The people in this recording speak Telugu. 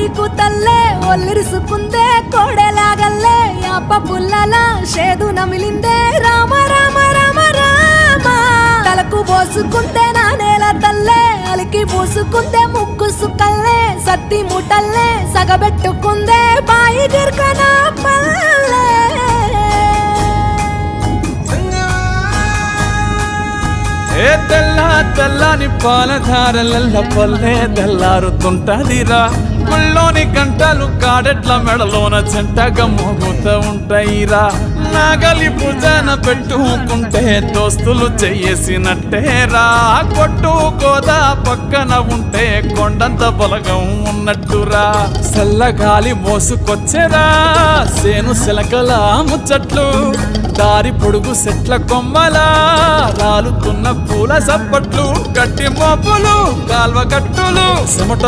నీకు తల్లే ఒల్లిరుసుకుందే కోడెలాగల్లే యాప పుల్లల షేదు నమిలిందే రామ రామ రామ రామ తలకు పోసుకుందే నా నేల తల్లే అలికి పూసుకుందే ముక్కు సుక్కల్లే సత్తి ముటల్లే సగబెట్టుకుందే బాయి గిర్కన పల్లె ఏ తెల్ల తెల్లని పాలధారలల్ల పల్లె తెల్లారుతుంటదిరా ముళ్ళోని గంటలు కాడెట్ల మెడలోన చెంటగా మోగుతూ ఉంటాయిరా నాగలి భుజాన పెట్టుకుంటే దోస్తులు చెయ్యేసినట్టేరా కొట్టు కోదా పక్కన ఉంటే కొండంత బలగం ఉన్నట్టురా చల్లగాలి మోసుకొచ్చేరా సేను శిలకల ముచ్చట్లు దారి పొడుగు సెట్ల కొమ్మలా రాలుతున్న పూల సప్పట్లు గట్టి మోపులు కాల్వ గట్టులు చెమట